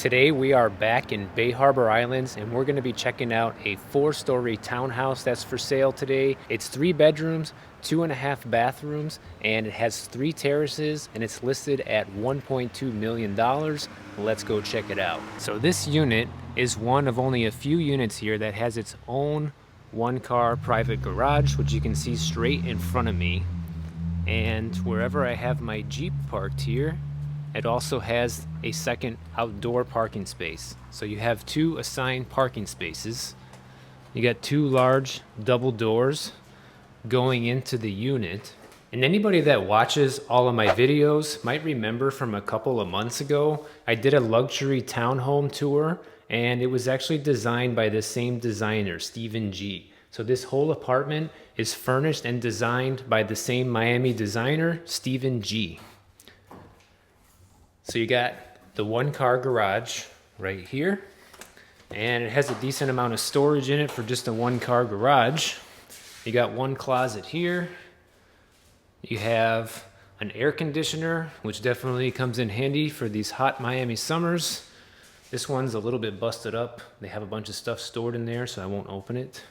Today we are back in Bay Harbor Islands and we're going to be checking out a 4-story townhouse that's for sale today. It's 3 bedrooms, 2.5 bathrooms, and it has 3 terraces and it's listed at $1.2 million. Let's go check it out. So this unit is one of only a few units here that has its own 1-car private garage, which you can see straight in front of me. And wherever I have my Jeep parked here, it also has a second outdoor parking space. So you have 2 assigned parking spaces. You got 2 large double doors going into the unit. And anybody that watches all of my videos might remember from a couple of months ago, I did a luxury townhome tour, and it was actually designed by the same designer, Stephen G. So this whole apartment is furnished and designed by the same Miami designer, Stephen G. So you got the 1-car garage right here, and it has a decent amount of storage in it for just a 1-car garage. You got 1 closet here. You have an air conditioner, which definitely comes in handy for these hot Miami summers. This one's a little bit busted up. They have a bunch of stuff stored in there, so I won't open it.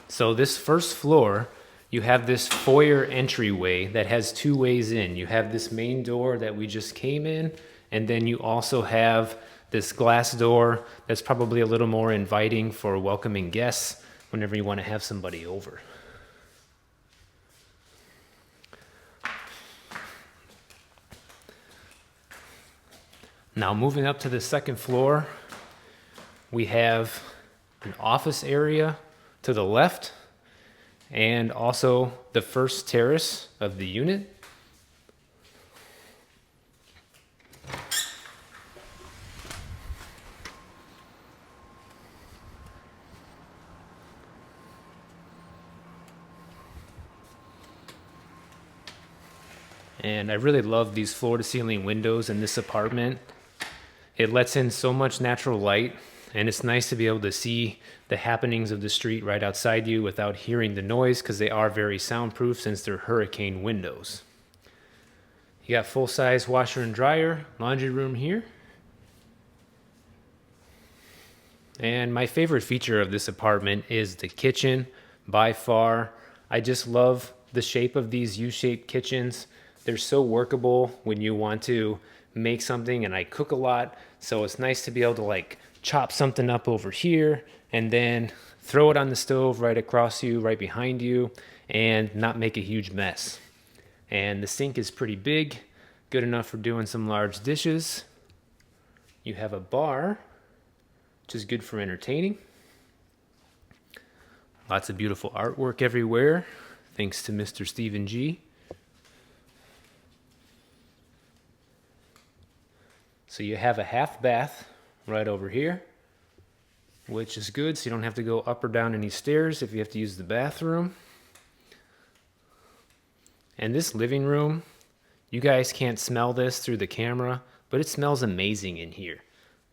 So this first floor, you have this foyer entryway that has 2 ways in. You have this main door that we just came in, and then you also have this glass door that's probably a little more inviting for welcoming guests whenever you want to have somebody over. Now moving up to the second floor, we have an office area to the left, and also the first terrace of the unit. And I really love these floor-to-ceiling windows in this apartment. It lets in so much natural light, and it's nice to be able to see the happenings of the street right outside you without hearing the noise, because they are very soundproof since they're hurricane windows. You got full-size washer and dryer, laundry room here. And my favorite feature of this apartment is the kitchen by far. I just love the shape of these U-shaped kitchens. They're so workable when you want to make something, and I cook a lot, so it's nice to be able to chop something up over here and then throw it on the stove right across you, right behind you, and not make a huge mess. And the sink is pretty big, good enough for doing some large dishes. You have a bar, which is good for entertaining. Lots of beautiful artwork everywhere, thanks to Mr. Stephen G. So you have a half bath right over here, which is good, so you don't have to go up or down any stairs if you have to use the bathroom. And this living room, you guys can't smell this through the camera, but it smells amazing in here.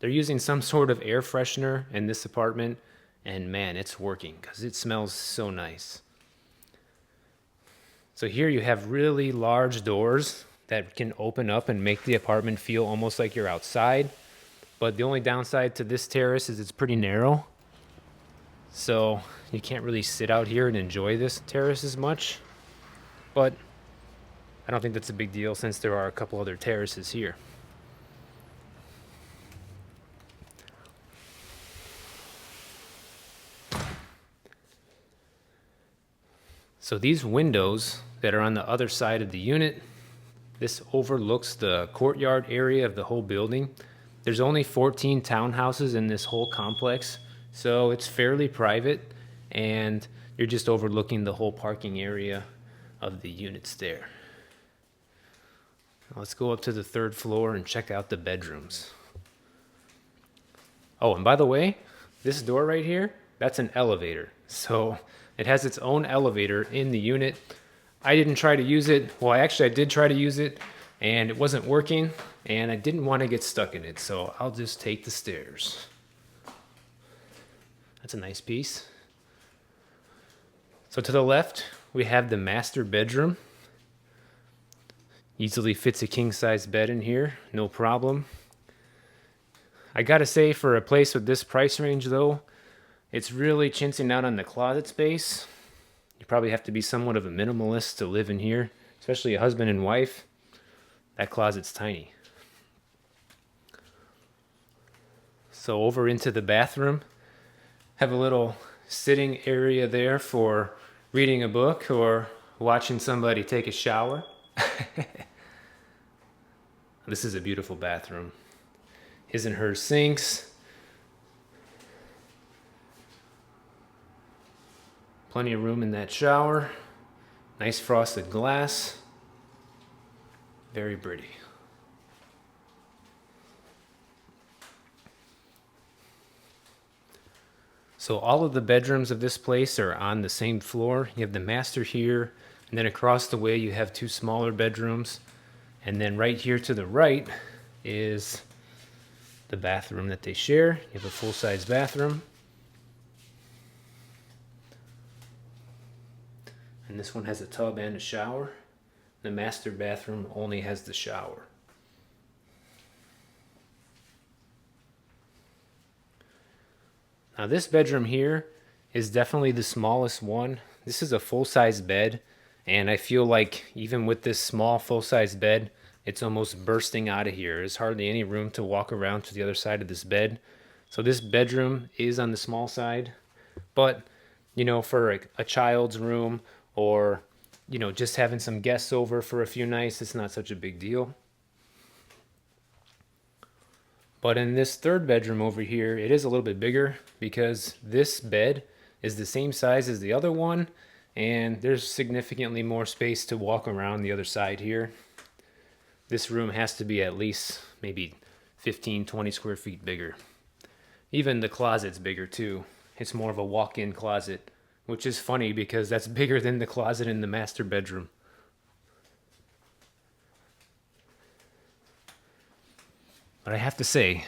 They're using some sort of air freshener in this apartment, and man, it's working because it smells so nice. So here you have really large doors that can open up and make the apartment feel almost like you're outside. But the only downside to this terrace is it's pretty narrow. So you can't really sit out here and enjoy this terrace as much. But I don't think that's a big deal since there are a couple other terraces here. So these windows that are on the other side of the unit, this overlooks the courtyard area of the whole building. There's only 14 townhouses in this whole complex, so it's fairly private, and you're just overlooking the whole parking area of the units there. Let's go up to the 3rd floor and check out the bedrooms. Oh, and by the way, this door right here, that's an elevator. So it has its own elevator in the unit. I didn't try to use it. Well, I did try to use it, and it wasn't working, and I didn't want to get stuck in it, so I'll just take the stairs. That's a nice piece. So to the left, we have the master bedroom. Easily fits a king-size bed in here, no problem. I gotta say, for a place with this price range though, it's really chintzing out on the closet space. You probably have to be somewhat of a minimalist to live in here, especially a husband and wife. That closet's tiny. So over into the bathroom, have a little sitting area there for reading a book or watching somebody take a shower. This is a beautiful bathroom. His and her sinks. Plenty of room in that shower. Nice frosted glass. Very pretty. So all of the bedrooms of this place are on the same floor. You have the master here, and then across the way you have two smaller bedrooms. And then right here to the right is the bathroom that they share. You have a full-size bathroom. And this one has a tub and a shower. The master bathroom only has the shower. Now this bedroom here is definitely the smallest one. This is a full-size bed, and I feel like even with this small full-size bed, it's almost bursting out of here. There's hardly any room to walk around to the other side of this bed. So this bedroom is on the small side, but you know, for a child's room, or you know, just having some guests over for a few nights, it's not such a big deal. But in this third bedroom over here, it is a little bit bigger because this bed is the same size as the other one, and there's significantly more space to walk around the other side here. This room has to be at least maybe 15, 20 square feet bigger. Even the closet's bigger too. It's more of a walk-in closet, which is funny because that's bigger than the closet in the master bedroom. But I have to say,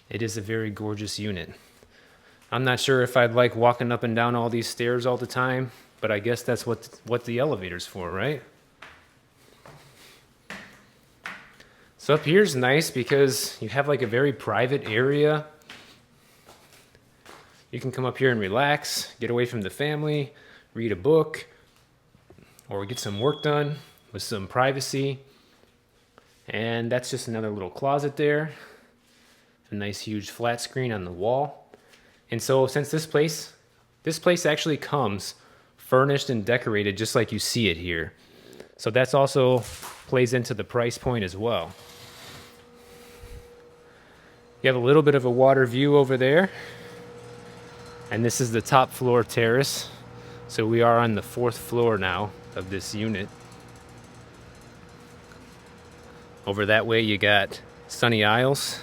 it is a very gorgeous unit. I'm not sure if I'd like walking up and down all these stairs all the time, but I guess that's what the elevator's for, right? So up here's nice because you have like a very private area. You can come up here and relax, get away from the family, read a book, or get some work done with some privacy. And that's just another little closet there. A nice huge flat screen on the wall. And so since this place actually comes furnished and decorated just like you see it here. So that's also plays into the price point as well. You have a little bit of a water view over there. And this is the top floor terrace. So we are on the 4th floor now of this unit. Over that way you got sunny aisles.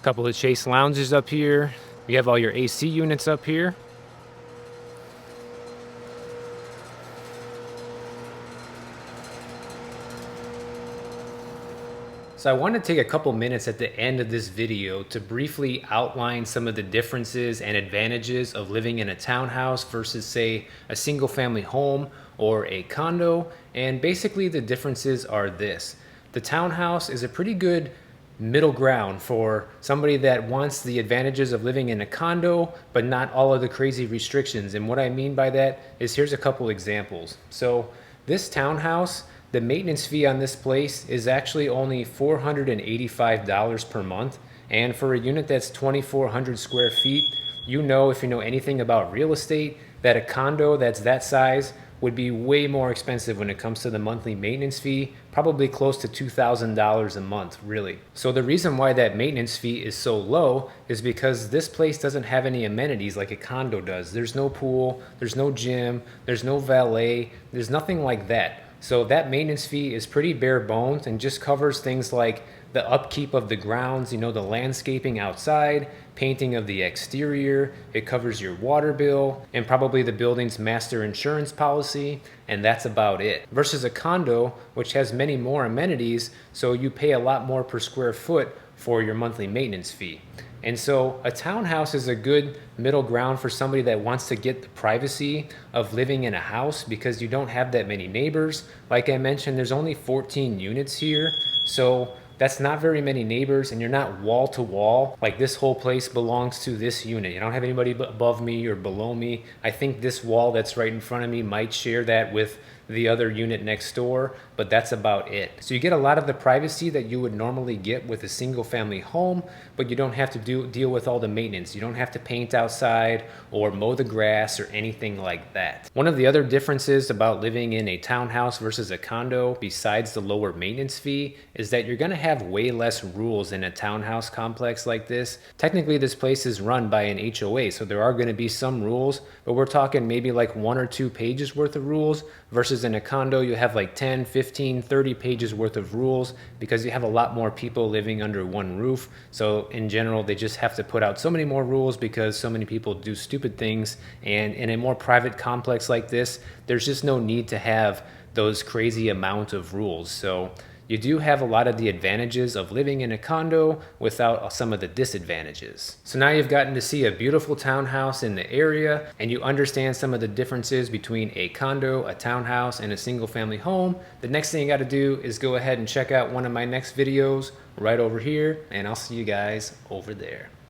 A couple of chase lounges up here. You have all your AC units up here. So I want to take a couple minutes at the end of this video to briefly outline some of the differences and advantages of living in a townhouse versus, say, a single family home or a condo. And basically the differences are this. The townhouse is a pretty good middle ground for somebody that wants the advantages of living in a condo, but not all of the crazy restrictions. And what I mean by that is, here's a couple examples. So this townhouse, the maintenance fee on this place is actually only $485 per month. And for a unit that's 2,400 square feet, you know, if you know anything about real estate, that a condo that's that size would be way more expensive when it comes to the monthly maintenance fee, probably close to $2,000 a month, really. So the reason why that maintenance fee is so low is because this place doesn't have any amenities like a condo does. There's no pool, there's no gym, there's no valet, there's nothing like that. So that maintenance fee is pretty bare bones and just covers things like the upkeep of the grounds, you know, the landscaping outside, painting of the exterior. It covers your water bill and probably the building's master insurance policy, and that's about it. Versus a condo, which has many more amenities, so you pay a lot more per square foot for your monthly maintenance fee. And so a townhouse is a good middle ground for somebody that wants to get the privacy of living in a house because you don't have that many neighbors. Like I mentioned, there's only 14 units here. So that's not very many neighbors, and you're not wall to wall. Like, this whole place belongs to this unit. You don't have anybody above me or below me. I think this wall that's right in front of me might share that with the other unit next door, but that's about it. So you get a lot of the privacy that you would normally get with a single family home, but you don't have to deal with all the maintenance. You don't have to paint outside or mow the grass or anything like that. One of the other differences about living in a townhouse versus a condo, besides the lower maintenance fee, is that you're gonna have way less rules in a townhouse complex like this. Technically, this place is run by an HOA, so there are gonna be some rules, but we're talking maybe like 1 or 2 pages worth of rules, versus in a condo, you have like 10, 15, 30 pages worth of rules because you have a lot more people living under one roof. So in general, they just have to put out so many more rules because so many people do stupid things. And in a more private complex like this, there's just no need to have those crazy amount of rules. So you do have a lot of the advantages of living in a condo without some of the disadvantages. So now you've gotten to see a beautiful townhouse in the area, and you understand some of the differences between a condo, a townhouse, and a single family home. The next thing you got to do is go ahead and check out one of my next videos right over here, and I'll see you guys over there.